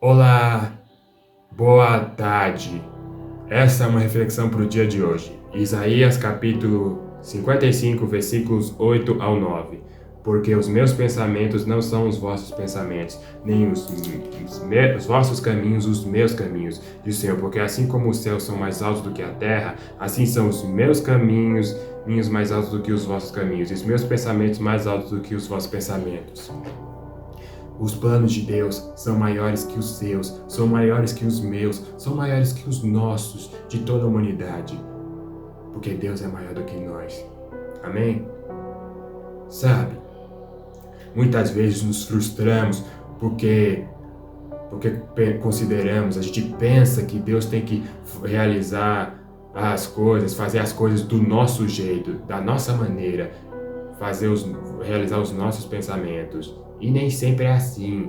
Olá, boa tarde. Essa é uma reflexão para o dia de hoje. Isaías capítulo 55, versículos 8 ao 9. Porque os meus pensamentos não são os vossos pensamentos, nem os vossos caminhos os meus caminhos, diz o Senhor. Porque assim como os céus são mais altos do que a terra, assim são os meus caminhos mais altos do que os vossos caminhos, e os meus pensamentos mais altos do que os vossos pensamentos. Os planos de Deus são maiores que os seus, são maiores que os meus, são maiores que os nossos, de toda a humanidade. Porque Deus é maior do que nós. Amém? Sabe, muitas vezes nos frustramos porque consideramos, a gente pensa que Deus tem que realizar as coisas, fazer as coisas do nosso jeito, da nossa maneira, realizar os nossos pensamentos. E nem sempre é assim,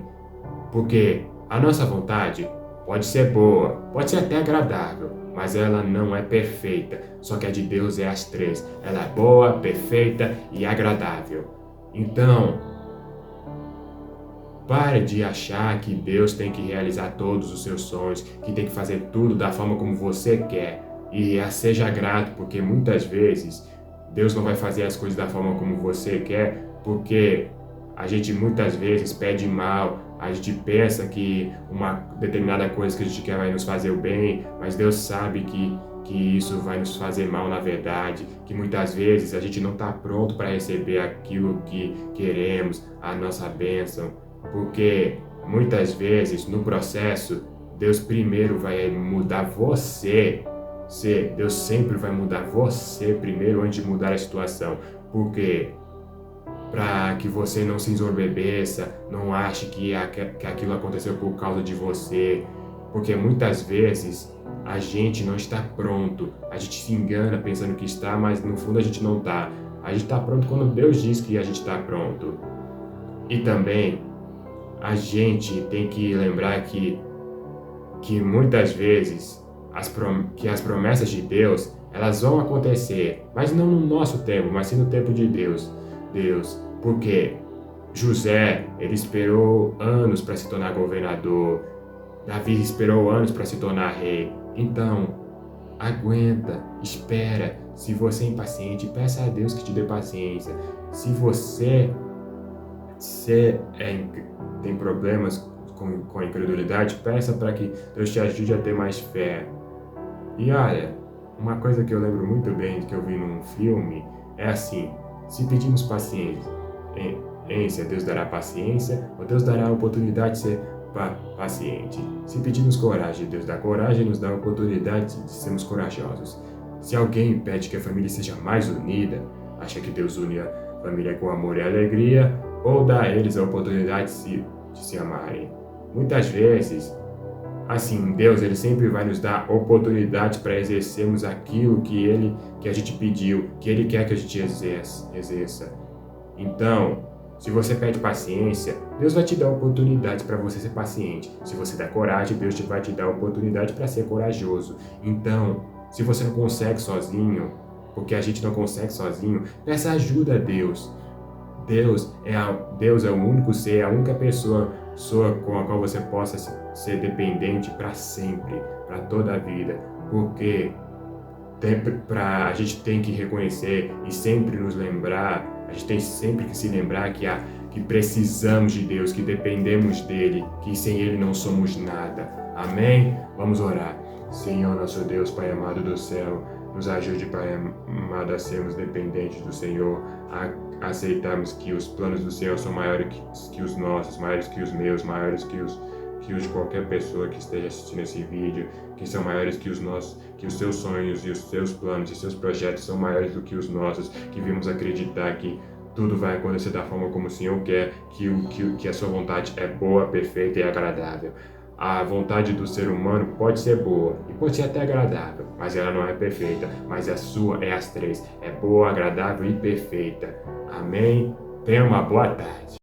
porque a nossa vontade pode ser boa, pode ser até agradável, mas ela não é perfeita. Só que a de Deus é as três. Ela é boa, perfeita e agradável. Então, pare de achar que Deus tem que realizar todos os seus sonhos, que tem que fazer tudo da forma como você quer. E seja grato, porque muitas vezes Deus não vai fazer as coisas da forma como você quer, porque a gente muitas vezes pede mal, a gente pensa que uma determinada coisa que a gente quer vai nos fazer o bem, mas Deus sabe que isso vai nos fazer mal na verdade, que muitas vezes a gente não está pronto para receber aquilo que queremos, a nossa bênção, porque muitas vezes no processo Deus primeiro vai mudar você. Deus sempre vai mudar você primeiro antes de mudar a situação, porque para que você não se ensorbebeça, não ache que aquilo aconteceu por causa de você, porque muitas vezes a gente não está pronto, a gente se engana pensando que está, mas no fundo a gente não está. A gente está pronto quando Deus diz que a gente está pronto. E também a gente tem que lembrar que muitas vezes as promessas de Deus elas vão acontecer, mas não no nosso tempo, mas sim no tempo de Deus. Porque José, ele esperou anos para se tornar governador, Davi esperou anos para se tornar rei. Então, aguenta, espera. Se você é impaciente, peça a Deus que te dê paciência. Se você tem problemas com a incredulidade, peça para que Deus te ajude a ter mais fé. E olha, uma coisa que eu lembro muito bem que eu vi num filme é assim: se pedimos paciência, Deus dará paciência, ou Deus dará a oportunidade de ser paciente. Se pedimos coragem, Deus dá coragem e nos dá a oportunidade de sermos corajosos. Se alguém pede que a família seja mais unida, acha que Deus une a família com amor e alegria, ou dá a eles a oportunidade de se amarem. Muitas vezes, assim, Deus ele sempre vai nos dar oportunidade para exercermos aquilo que a gente pediu, que Ele quer que a gente exerça. Então, se você pede paciência, Deus vai te dar oportunidade para você ser paciente. Se você der coragem, Deus vai te dar oportunidade para ser corajoso. Então, se você não consegue sozinho, porque a gente não consegue sozinho, peça ajuda a Deus. Deus é o único ser, a única pessoa com a qual você possa ser dependente para sempre, para toda a vida, porque a gente tem que reconhecer e sempre nos lembrar, a gente tem sempre que se lembrar que precisamos de Deus, que dependemos dele, que sem ele não somos nada. Amém? Vamos orar. Senhor, nosso Deus, Pai amado do céu, nos ajude, Pai amado, a sermos dependentes do Senhor, a aceitarmos que os planos do Senhor são maiores que os nossos, maiores que os meus, maiores que os de qualquer pessoa que esteja assistindo esse vídeo, que são maiores que os nossos, que os seus sonhos e os seus planos e seus projetos são maiores do que os nossos, que vimos acreditar que tudo vai acontecer da forma como o Senhor quer, que a sua vontade é boa, perfeita e agradável. A vontade do ser humano pode ser boa e pode ser até agradável, mas ela não é perfeita. Mas a sua é as três: é boa, agradável e perfeita. Amém? Tenha uma boa tarde.